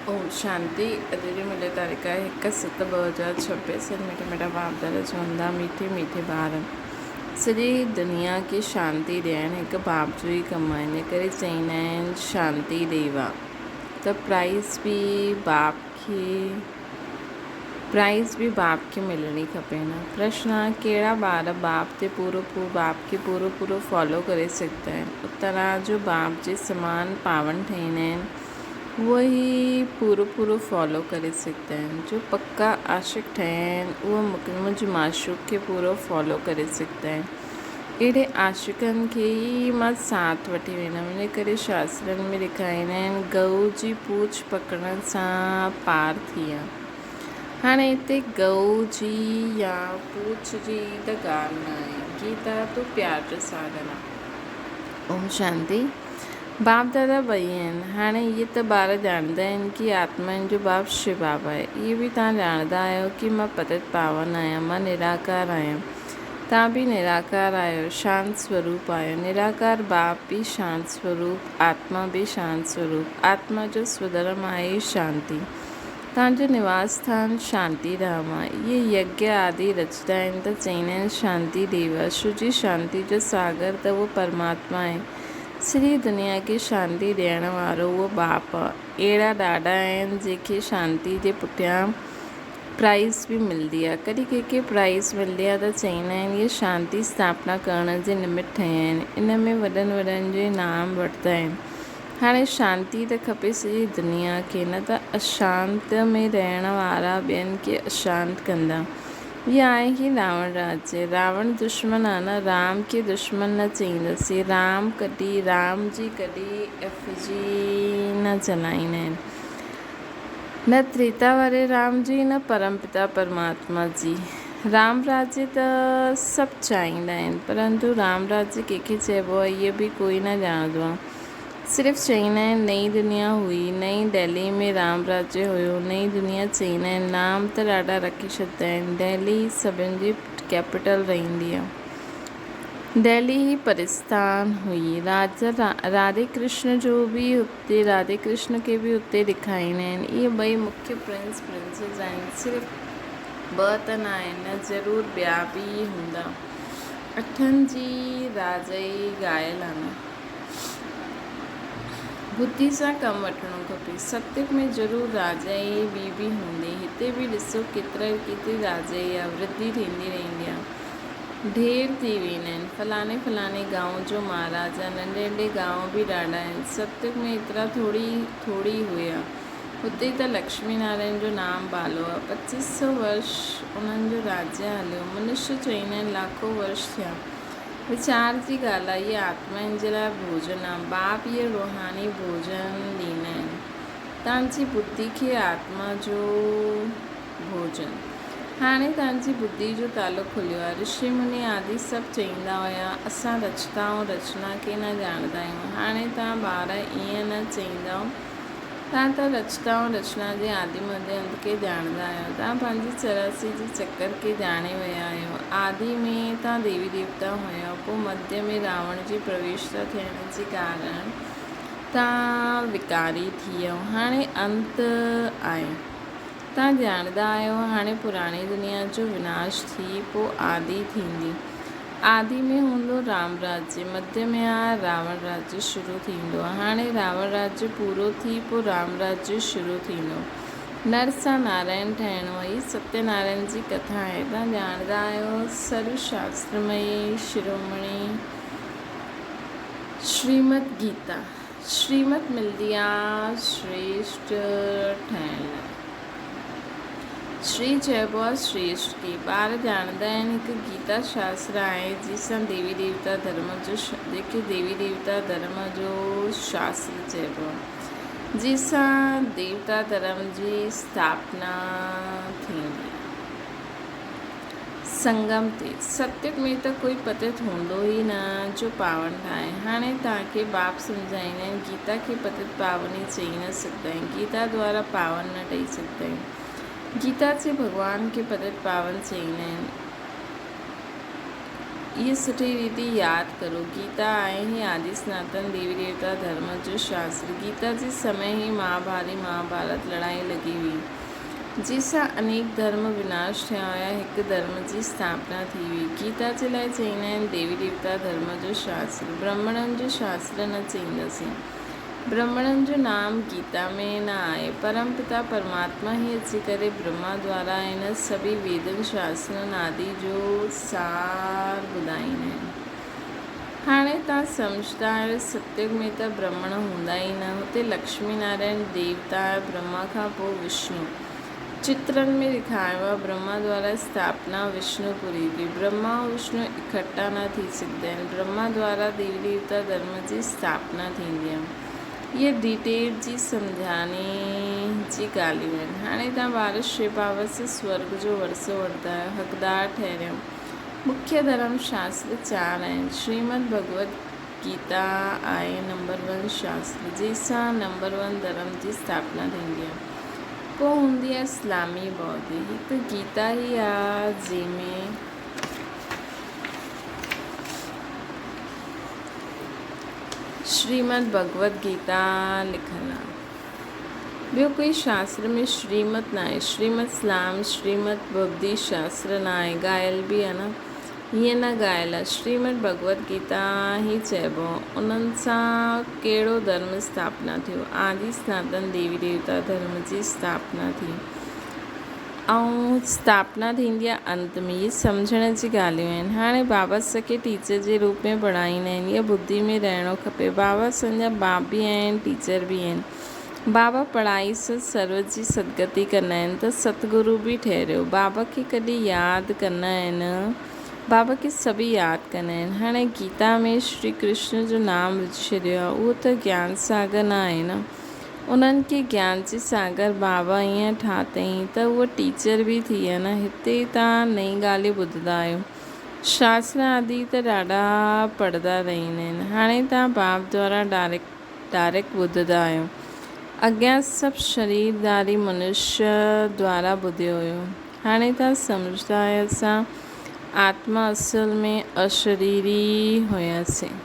ओम शांति। अॼु जी मिले तारीख़ आहे 1/7/2026। मीठा मीठा बाप दादा चवंदा मीठे मीठे ॿार सॼी दुनिया खे शांती ॾियणु हिकु बाप जो ई कमु आहे। इन करे चईंदा आहिनि शांति ॾेवा। त प्राइज़ बि बाप खे मिलणी खपे न। प्रश्न आहे कहिड़ा ॿार बाप खे पूरो फॉलो करे सघंदा आहिनि। उत्तर जो बाप जे समान पावन ठहींदा आहिनि उहे ई पूरो फॉलो करे सघंदा आहिनि। जो पक्का आशिक़ ठहिया आहिनि उहे मुंहिंजे माशूक़ खे पूरो फॉलो करे सघंदा आहिनि। अहिड़े आशिक़नि खे ई मां साथ वठी वेंदमि। इन करे शास्त्रनि में लिखाईंदा आहिनि गऊ जी पूछ पकड़ण सां पार थी विया। हाणे हिते गऊ जी या पूछ जी त ॻाल्हि न आहे। गीता तो प्यार जो साधन आहे। ओम शांति। बाप दादा ॿई आहिनि। हाणे इहे त ॿार ॼाणंदा आहिनि कि आत्माउनि जो बाप शिव बाबा आहे। इहे बि तव्हां ॼाणंदा आहियो कि मां पतित पावन आहियां, मां निराकार आहियां। तव्हां बि निराकार आहियो, शांति स्वरूप आहियो। निराकार बाप बि शांति स्वरूप, आत्मा बि शांति स्वरूप। आत्मा जो स्वधर्म आहे शांति। तव्हांजो निवास स्थान शांति धाम आहे। इहे यज्ञ आदि रचंदा आहिनि त चईंदा आहिनि शांति देवा। शिव जी शांति जो सागर त उहो परमात्मा आहे। सॼी दुनिया खे शांती ॾियण वारो उहो बाप आहे। अहिड़ा ॾाढा आहिनि जंहिंखे शांती जे पुठियां प्राइज़ बि मिलंदी आहे। कॾहिं कंहिंखे प्राइज़ मिलंदी आहे त चईंदा आहिनि इहे शांती स्थापना करण जे निमित्त ठहिया आहिनि। इन में वॾनि जो इनाम वठंदा आहिनि। हाणे शांती त खपे सॼी दुनिया खे, न त अशांत में रहण वारा ॿियनि खे अशांत कंदा। इहा आहे कि रावण राज्य। रावण दुश्मन आहे न, राम खे दुश्मन न चईंदसीं। राम जी कॾहिं एफजी न चलाईंदा आहिनि। न त्रेता वारे राम जी, न परमपिता परमात्मा जी। राम राज्य त सभु चाहींदा आहिनि, परंतु राम राज्य कंहिंखे चइबो आहे इहो बि कोई न ॼाणंदो आहे। सिर्फ़ु चईंदा आहिनि नई दुनिया हुई, नई दिल्ली में राम राज्य हुयो। नई दुनिया चईंदा आहिनि, नाम त ॾाढा रखी छॾंदा आहिनि। दिल्ली सभिनि जी कैपिटल रहंदी आहे। दिल्ली ही परिस्थान हुई। राधे कृष्ण खे बि हुते ॾेखारींदा आहिनि। इहे ॿई मुख्य प्रिंसेस आहिनि। सिर्फ़ु ॿ त न आहिनि, ज़रूरु ॿिया बि हूंदा। 8 जी राजाई ॻायल आहे न। बुद्धि सां कमु वठिणो खपे। सत्युग में ज़रूरु राजाई बि हूंदी। हिते बि ॾिसो केतिरी राजाई आहे, वृद्धि थींदी रहंदी आहे। ढेर थी वेंदा आहिनि। फलाने गांव जो महाराजा। नंढे गांव बि ॾाढा आहिनि। सत्युग में एतिरा थोड़ी हुआ। हुते त लक्ष्मी नारायण जो नाम बालो आहे। 2500 वर्ष उन्हनि जो राज्य हलियो। मनुष्य चईंदा आहिनि लाखों वर्ष थिया। वीचार जी ॻाल्हि आहे। इहे आत्माउनि जे लाइ भोजन आहे। बाप इहे रूहानी भोजन ॾींदा आहिनि तव्हांजी बुद्धि खे। आत्मा जो भोजन हाणे तव्हांजी बुद्धि जो तालो खुलियो आहे। ऋषि मुनि आदि सभु चईंदा हुया असां रचता ऐं रचना खे न ॼाणंदा आहियूं। हाणे तव्हां ॿार ईअं न चईंदव। तव्हां त रचता ऐं रचना जे आदि मध्य अंत खे ॼाणंदा आहियो। तव्हां पंहिंजी 84 जे चक्कर खे ॼाणे विया आहियो। आदि में तव्हां देवी देवता हुया, पोइ मध्य में रावण जी प्रवेशता थियण जे कारण तव्हां विकारी थी वियो। हाणे अंत आहे। तव्हां ॼाणंदा आहियो हाणे पुराणी दुनिया जो विनाश थी पोइ आदि थींदी। आदि में हूंदो राम राज्य, मध्य में आहे रावण राज्य शुरू थींदो। हाणे रावण राज्य पूरो थी पोइ राम राज्य शुरू थींदो। नर सां नारायण ठहिणो। ई सत्यनारायण जी कथा आहे। तव्हां ॼाणंदा आहियो सर्वशास्त्रमयी शिरोमणी श्रीमद गीता। श्रीमद मिलंदी आहे श्रेष्ठ ठहिण लाइ। श्री चइबो आहे श्रेष्ठ खे। ॿार ॼाणंदा आहिनि हिकु गीता शास्त्र आहे जंहिंसां देवी देवता धर्म जो शास्त्र चइबो आहे, जंहिंसां देवता धर्म जी स्थापना थींदी। संगम ते सत्युग में त कोई पतित हूंदो ई न जो पावन ठाहे। हाणे तव्हांखे बाप सम्झाईंदा आहिनि गीता खे पतित पावन ई चई न सघंदा आहिनि। गीता द्वारा पावन न ठही सघंदा आहिनि। गीता से भगवान खे पतित पावन चईंदा आहिनि। ये सुठी रीति यादि करो। गीता आहे ही आदि सनातन देवी देवता धर्म जो शास्त्र। गीता जे समय ही महाभारत लड़ाई लगी हुई, जंहिंसां अनेक धर्म विनाश थिया हुया, हिकु धर्म जी स्थापना थी हुई। गीता जे लाइ चईंदा आहिनि देवी देवता धर्म जो शास्त्र। ब्राह्मणनि जो शास्त्र न चईंदासीं। ब्राह्मणनि जो नाम गीता में न आहे। परम पिता परमात्मा ही अची करे ब्रह्मा द्वारा इन सभी वेदनि शास्त्रनि आदि जो सार ॿुधाईंदा आहिनि। हाणे तव्हां सम्झंदा आहियो सतयुग में त ब्राह्मण हूंदा ई न। हुते लक्ष्मी नारायण देवता, ब्रह्मा खां पोइ विष्णु चित्रनि में ॾेखारियो आहे। ब्रह्मा द्वारा स्थापना विष्णुपुरी जी। ब्रह्मा ऐं विष्णु इकट्ठा न थी सघंदा आहिनि। ब्रह्मा द्वारा देवी देवता धर्म जी स्थापना थींदी आहे। ये डिटेल जी सम्झाने जी ॻाल्हियूं आहिनि। हाणे तव्हां ॿार शिव बाबा से स्वर्ग जो वरसो वठंदा आहियो, हक़दार ठहिरियो। मुख्य धर्म शास्त्र 4 आहिनि। श्रीमद भगवत गीता आहे नंबर 1 शास्त्र, जंहिंसां नंबर 1 धर्म जी स्थापना थींदी आहे। पोइ हूंदी आहे इस्लामी बौद्ध। हिकु गीता ई आहे जंहिंमें श्रीमद भगवत गीता लिखल आहे। ॿियो कोई शास्त्र में श्रीमद न आहे। श्रीमद इस्लाम, श्रीमद बौद्धी शास्त्र न आहे। ॻायल बि आहे न, हीअं न ॻायल आहे। श्रीमद भगवत गीता ई चइबो। उन्हनि सां कहिड़ो धर्म स्थापना थियो? आदि सनातन देवी देवता धर्म जी स्थापना थी। ऐं स्थापना थींदी आहे अंत में। इहे सम्झण जी ॻाल्हियूं आहिनि। हाणे बाबा असांखे टीचर जे रूप में पढ़ाईंदा आहिनि। इहा ॿुधी में रहणो खपे। बाबा असांजा बाप बि आहिनि, टीचर बि आहिनि। बाबा पढ़ाई सां सर्व जी सदगति कंदा आहिनि त सतगुरु बि ठहिरियो। बाबा खे कॾहिं यादि कंदा आहिनि, बाबा खे सभई यादि कंदा आहिनि। हाणे गीता में श्री कृष्ण जो नाम विझी छॾियो आहे। उहो त ज्ञान सागर न आहे न। उन्हनि खे ज्ञान जे सागर बाबा ईअं ठातईं त उहा टीचर बि थी आहे न। हिते तव्हां नई ॻाल्हियूं ॿुधंदा आहियो। शास्त्र आदि त ॾाढा पढ़ंदा रहंदा आहिनि। हाणे तव्हां बाप द्वारा डायरेक्ट ॿुधंदा आहियो। अॻियां सभु शरीरधारी मनुष्य द्वारा ॿुधियो हुयो। हाणे तव्हां सम्झंदा आहियो असां आत्मा असुल में अशरीरी हुयासीं।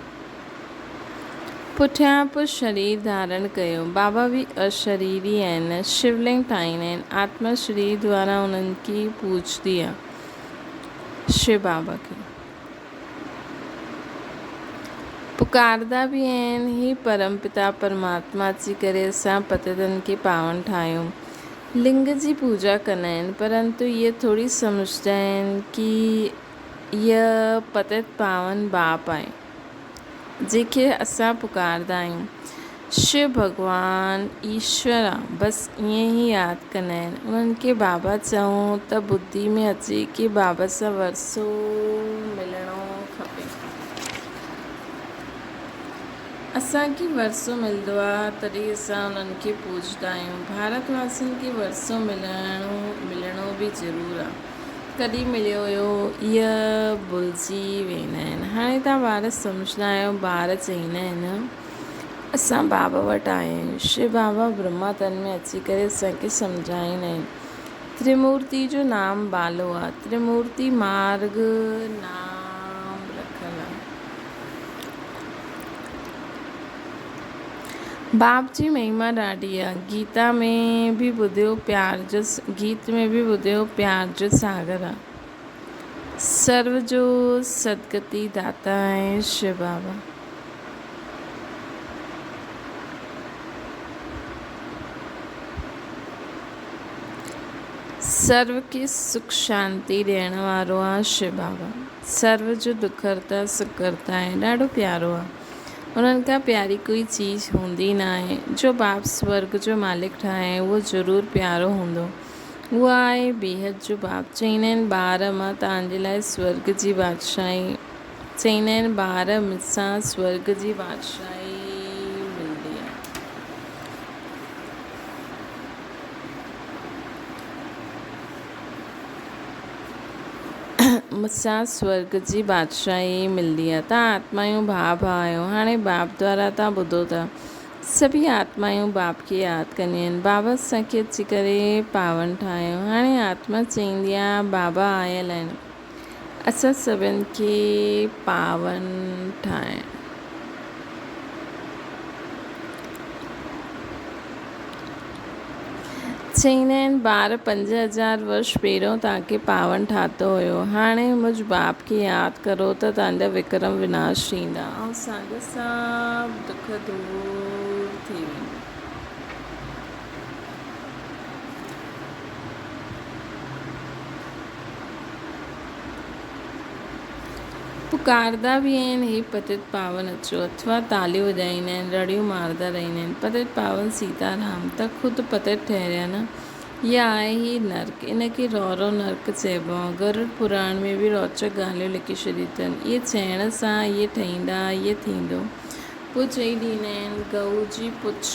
पुठियां पोइ शरीर धारण कयो। बाबा बि अशरीरी आहिनि। शिवलिंग ठाहींदा आहिनि। आत्मा शरीर द्वारा उन्हनि खे पूजदी आहे, शिव बाबा खे पुकारदा बि आहिनि। ही परम पिता परमात्मा अची करे असां पतितनि खे पावन ठाहियूं। लिंग जी पूजा कंदा आहिनि, परंतु इहे थोरी सम्झंदा आहिनि कि इहा पतित पावन बाप आहे जंहिंखे असां पुकारदा आहियूं। शिव भॻवानु ईश्वर आहे, बसि ईअं ई यादि कंदा आहिनि। उन्हनि खे बाबा चऊं त ॿुधी में अचे कि बाबा सां वरसो मिलणो खपे। असांखे वरसो मिलंदो आहे तॾहिं असां उन्हनि खे पूजदा आहियूं। भारतवासियुनि खे वरसो मिलणो बि ज़रूरु आहे। कॾहिं मिलियो हुयो इहा भुलिजी वेंदा आहिनि। हाणे तव्हां ॿार सम्झंदा आहियो। ॿार चईंदा आहिनि असां बाबा वटि आया आहियूं। शिव बाबा ब्रह्मा तन में अची करे असांखे सम्झाईंदा आहिनि। त्रिमूर्ति जो नाम बालो आहे। त्रिमूर्ति मार्ग नाम रखियलु आहे। बाप जी महिमा ॾाढी आहे। गीता में बि ॿुधियो गीत में बि ॿुधियो प्यार जो सागर आहे। सर्व जो सदगति दाता आहे शिव बाबा। सर्व खे सुख शांति ॾियण वारो आहे शिव बाबा। सर्व जो दुख हरता सुख हरता आहे। ॾाढो प्यारो आहे। उन्हनि खां प्यारी कोई चीज़ हूंदी न आहे। जो बाप स्वर्ग जो मालिक ठाहे उहो ज़रूरु प्यारो हूंदो। उहो आहे बेहद जो बाप। चईंदा आहिनि ॿार मां तव्हांजे लाइ स्वर्ग जी बादशाही, चईंदा आहिनि ॿार मूंसां स्वर्ग जी बादशाही मिलंदी आहे। मूंसां स्वर्ग जी बादशाही मिलंदी आहे। तव्हां आत्मायूं भाउ आहियो। हाणे बाप द्वारा तव्हां ॿुधो था सभी आत्मायूं बाप खे यादि कंदियूं आहिनि। बाबा असांखे अची करे पावन ठाहियो। हाणे आत्मा चईंदी आहे बाबा आयल आहिनि। असां सभिनि खे पावन ठाहिण। चईंदा आहिनि ॿार 5000 वर्ष पहिरियों तव्हांखे पावन ठातो हुयो, हाणे मुंहिंजे बाप खे यादि करो त तव्हांजा विक्रम विनाश थींदा ऐं असांजा सभु दुख दूर थी वेंदा। पुकारदा बि आहिनि हे पतित पावन अचो, अथवा तालियूं वॼाईंदा आहिनि, रड़ियूं मारदा रहंदा आहिनि। पतित पावन सीताराम त ख़ुदि पतित ठहिरिया न। इहा आहे ई नर्क, इनखे रौरव नर्क चइबो आहे। गरुड़ पुराण में बि रोचक ॻाल्हियूं लिखी छॾियूं अथनि। इहे चइण सां इहे ठहींदा, इहे थींदो। पोइ चई ॾींदा आहिनि गऊ जी पुछ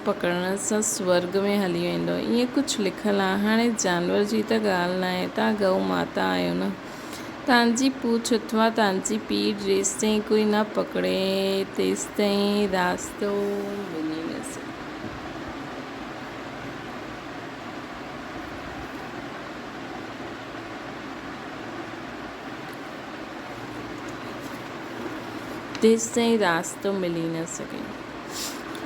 पकड़ण सां स्वर्ग में हली वेंदो। ईअं कुझु लिखियलु आहे। हाणे जानवर जी त ॻाल्हि न आहे, तव्हां गऊ माता आहियो न। तव्हांजी पूछ अथवा तव्हांजी पीठ जेसिताईं कोई न पकड़े तेसिताईं रास्तो मिली न सघे। तेसिताईं रास्तो मिली न सघे।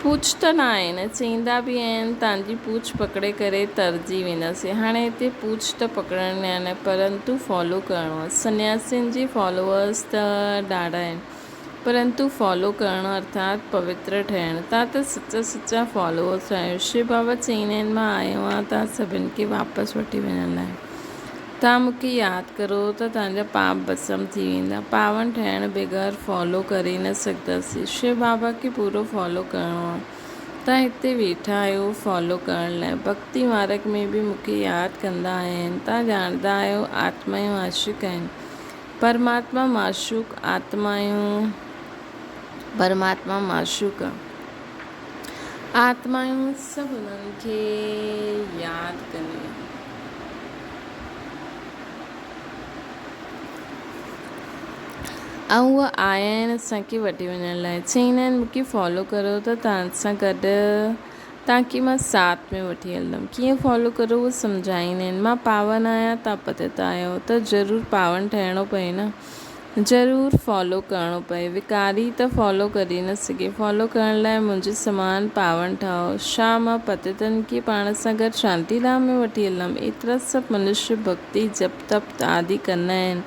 पूछ त न आहे न, चईंदा बि आहिनि तव्हांजी पूछ पकड़े करे तरजी वेंदासीं। हाणे हिते पूछ त पकड़ण न, परंतु फॉलो करिणो आहे। सन्यासियुनि जी फॉलोअर्स त ॾाढा आहिनि, परंतु फॉलो करणु अर्थात पवित्र ठहिणु। तव्हां त सचा फॉलोअर्स आहियो। शिव बाबा चईंदा आहिनि मां आयो आहियां तव्हां सभिनि खे वापसि वठी वञण लाइ। तव्हां मूंखे यादि करो त तव्हांजा पाप भस्म थी वेंदा। पावन ठहिण बग़ैर फॉलो करे न सघंदासीं। शिव बाबा खे पूरो फॉलो करिणो आहे। तव्हां हिते वेठा आहियो फॉलो करण लाइ। भक्ति मार्ग में बि मूंखे यादि कंदा आहिनि। तव्हां ॼाणंदा आहियो आत्मायूं आशिक़ आहिनि। परमात्मा माशूक, आत्मायूं परमात्मा माशूक आहे। आत्मायूं सभु उन्हनि खे यादि कंदियूं आहिनि। ऐं उहे आया आहिनि असांखे वठी वञण लाइ। चईंदा आहिनि मूंखे फॉलो करो त तव्हां सां गॾु तव्हांखे मां साथ में वठी हलंदमि। कीअं फॉलो करो उहे सम्झाईंदा आहिनि। मां पावन आहियां, तव्हां पतित आहियो, त ज़रूरु पावन ठहिणो पए न, ज़रूरु फॉलो करिणो पए। विकारी त फॉलो करे न सघे। फॉलो करण लाइ मुंहिंजे समान पावन ठहो। छा मां पतितनि खे पाण सां गॾु शांतिधाम में वठी हलंदमि? एतिरा सभु मनुष्य भक्ति जप तप आदि कंदा आहिनि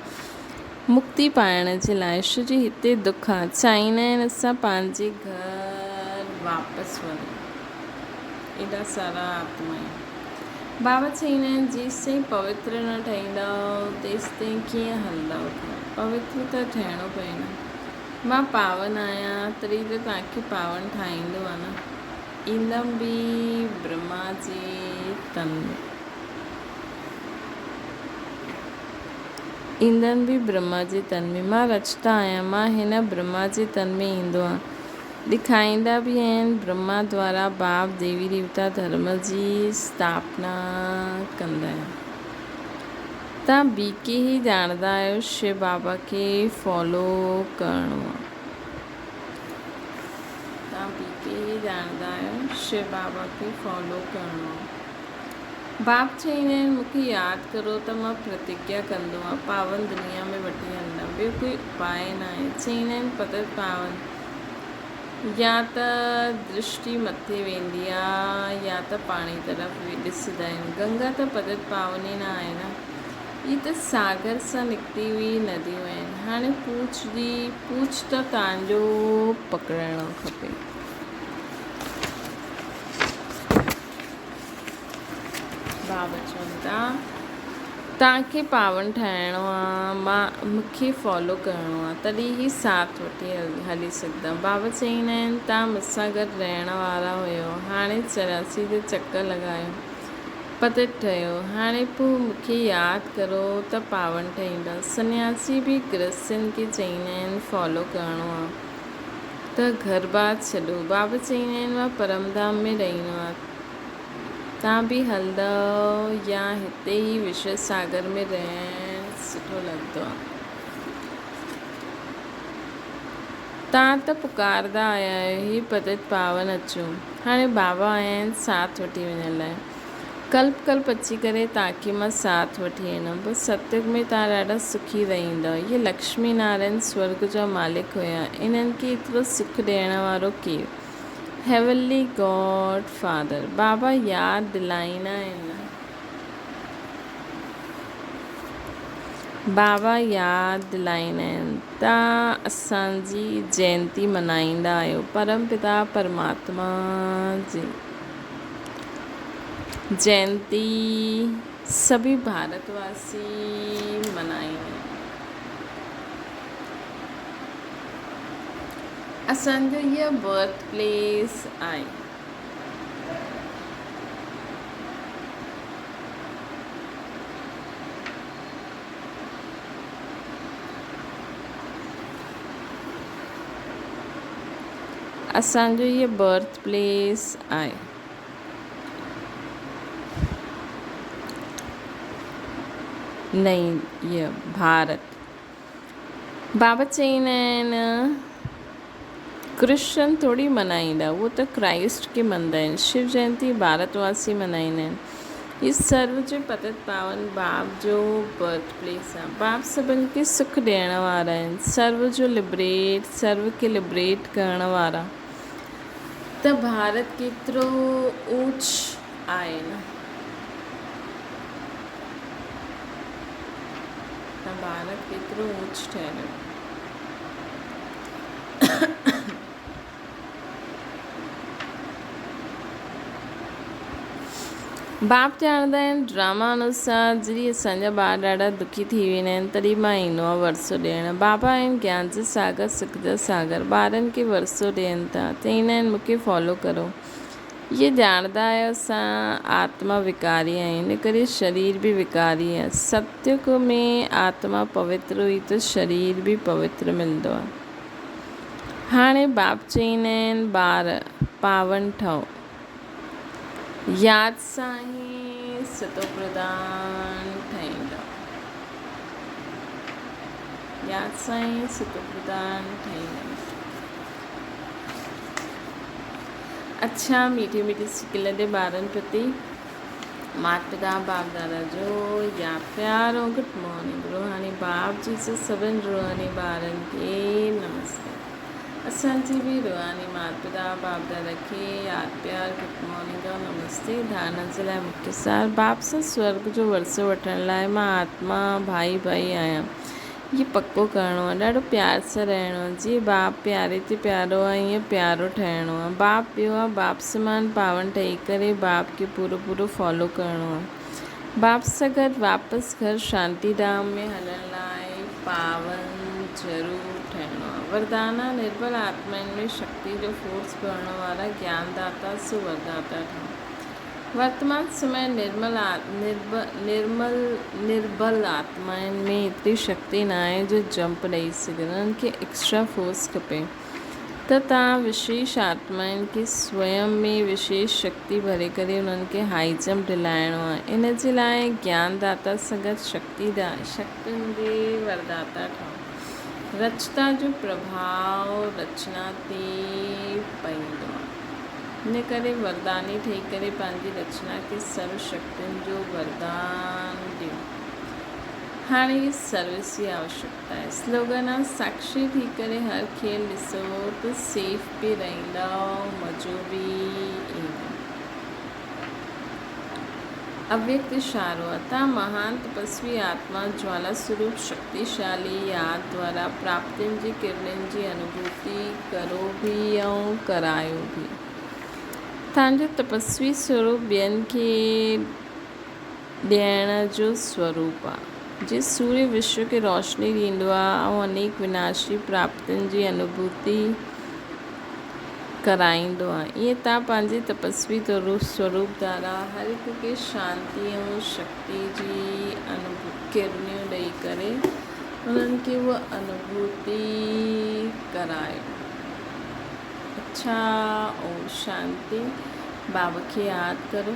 मुक्ति पाइण जे लाइ। जी हिते दुख आहे, चाहींदा आहिनि असां पंहिंजे घर वापसि वञूं। एॾा सारा आत्मा आहिनि। बाबा चईंदा आहिनि जेसिताईं पवित्र न ठहींदव तेसिताईं कीअं हलंदव? पवित्र त ठहिणो पए न। मां पावन आहियां तॾहिं त तव्हांखे पावन ठाहींदो आहे न। ईंदमि बि ब्रह्मा जे तन में, ईंदनि बि ब्रह्मा जे तन में। मां रचता आहियां, मां हिन ब्रह्मा जे तन में ईंदो आहे। ॾेखारींदा बि आहिनि ब्रह्मा द्वारा बाप देवी देवता धर्म जी स्थापना कंदा आहिनि। तव्हां ॿी के ई ॼाणंदा आहियो शिव बाबा खे फॉलो करिणो आहे। तव्हां ॿी के ई ॼाणंदा आहियो शिव बाबा खे फॉलो करिणो आहे। बाप चईंदा आहिनि मूंखे यादि करो त मां प्रतिज्ञा कंदो आहियां पावन दुनिया में वठी हलंदमि। ॿियो कोई उपाय न आहे। चईंदा आहिनि पतित पावन या त दृष्टि मथे वेंदी आहे या त पाणी तरफ़ ॾिसंदा आहिनि। गंगा त पतित पावन ई न आहे न, ही त सागर सां निकिती हुई नदियूं आहिनि। हाणे पूछ त तव्हांजो पकड़णु खपे। बाबा चवनि था तव्हांखे पावन ठाहिणो आहे, मूंखे फॉलो करिणो आहे, तॾहिं ई साथ वठी हली सघंदमि। बाबा चईंदा आहिनि तव्हां मूंसां गॾु रहण वारा हुयो, हाणे 84 ते चकर लॻायो, पतित ठहियो। हाणे पोइ मूंखे यादि करो त पावन ठहींदा। सन्यासी बि गृहस्थनि खे चईंदा आहिनि फॉलो करिणो आहे त घर बार छॾो। बाबा चईंदा आहिनि मां परमधाम में रहंदो आहियां, तव्हां बि हलंदव या हिते ई विशव सागर में रहणु सुठो लॻंदो आहे? तव्हां त पुकारदा आया आहियो ही पतित पावन अचो। हाणे बाबा आया आहिनि साथ वठी वञण लाइ। कल्प कल्प अची करे तव्हांखे मां साथ वठी वेंदमि, बसि सतयुग में तव्हां ॾाढा सुखी रहंदव। इहे लक्ष्मी नारायण स्वर्ग जा मालिक हुया। इन्हनि खे एतिरो सुख ॾियण वारो केरु? Heavenly God father. बाबा यादि दिलाईंदा आहिनि, बाबा यादि दिलाईंदा आहिनि, तव्हां असांजी जयंती मल्हाईंदा आहियो। परमपिता परमात्मा जी जयंती सभी भारतवासी मल्हाईंदा आहिनि। असांजो इहा बर्थ प्लेस आहे। असांजो इहा बर्थ प्लेस आहे। नहीं, इहा भारत। बाबा चईंदा आहिनि कृष्ण थोड़ी मल्हाईंदा, उहो त क्राइस्ट खे मञंदा आहिनि। शिव जयंती भारतवासी मल्हाईंदा आहिनि। हीअ सर्व जे पतित पावन बाप जो बर्थ प्लेस आहे। बाप सभिनि खे सुख ॾियण वारा आहिनि, सर्व खे लिबरेट करण वारा। त भारत केतिरो ऊच आहे न, त भारत केतिरो ऊच ठहियो। बाप ॼाणंदा आहिनि ड्रामा अनुसार जॾहिं असांजा ॿार ॾाढा दुखी थी वेंदा आहिनि तॾहिं मां ईंदो आहे वरसो ॾियणु। बाबा आहिनि ज्ञान जा सागर, सुख जा सागर। ॿारनि खे वरसो ॾियनि था, चईंदा आहिनि मूंखे फॉलो करो। इहे ॼाणंदा आहियो असां आत्मा विकारी आहियूं, इन करे शरीर बि विकारी आहे। सतयुग में आत्मा पवित्र हुई त शरीर बि पवित्र मिलंदो आहे। हाणे बाप चईंदा आहिनि ॿार पावन ठहो, यादि सां ई सतो प्रधान ठहींदा, यादि सां ई सतो प्रधान ठहींदा। अच्छा, मीठी मीठी सिक लॾे ॿारनि प्रति माता पिता बाप दादा जो या प्यार ऐं गुड मॉर्निंग। रूहानी बाप जी से सभिनि रूहानी ॿारनि खे नमस्ते। असांजी बि रूहानी माता पिता बाप दादा खे यादि प्यार गुड मॉर्निंग और नमस्ते। धारणा जे लाइ मुख्य सार। बाप सां स्वर्ग जो वरसो वठण लाइ मां आत्मा भाई आहियां, इहो पको करिणो आहे। ॾाढो प्यार सां रहणो आहे। जीअं बाप प्यारे ते प्यारो आहे ईअं प्यारो ठहिणो आहे। बाप ॿियो आहे, बाप समान पावन ठही करे बाप खे पूरो फॉलो करिणो आहे। बाप सां गॾु वापसि घर शांति धाम में हलण लाइ पावन ज़रूरु ठहिणो आहे। वरदाना निर्बल आत्माउनि में शक्ति जो फोर्स भरण वारा ज्ञानदाता सुवरदाता ठहनि। वर्तमान समय निर्बल आत्माउनि में एतिरी शक्ति न आहे जो जंप ॾेई सघनि, उन्हनि खे एक्स्ट्रा फोर्स खपे। त तव्हां विशेष आत्माउनि खे स्वयं में विशेष शक्ति भरे करे उन्हनि खे हाई जंप दिलाइणो आहे। इन जे लाइ ज्ञानदाता सां गॾु शक्तियुनि जे वरदाता ठहो। रचता जो प्रभाव रचना ते पवंदो आहे, इन करे वरदानी ठही करे पंहिंजी रचना खे सर्व शक्तियुनि जो वरदान ॾियो। हाणे इहा सर्विस जी आवश्यकता आहे। स्लोगन आहे साक्षी थी करे हर खेल ॾिसो त सेफ बि रहंदा, मज़ो बि ईंदो। अव्यक्त इशारो आहे, तव्हां महान तपस्वी आत्मा ज्वाला स्वरूप शक्तिशाली यादि द्वारा प्राप्तियुनि जी किरणनि जी अनुभूति करो बि ऐं करायो बि। तव्हांजो तपस्वी स्वरूप ॿियनि खे ॾियण जो स्वरूप आहे। जीअं सूर्य विश्व खे रोशनी ॾींदो आहे ऐं अनेक विनाशी प्राप्तियुनि जी अनुभूति कराईंदो आहे, ईअं तव्हां पंहिंजे तपस्वी स्वरूप द्वारा हर हिक खे शांति ऐं शक्ति जी किरणियूं ॾेई करे उन्हनि खे उहा अनुभूति करायो। अच्छा, ओम शांति। बाबा खे यादि करो।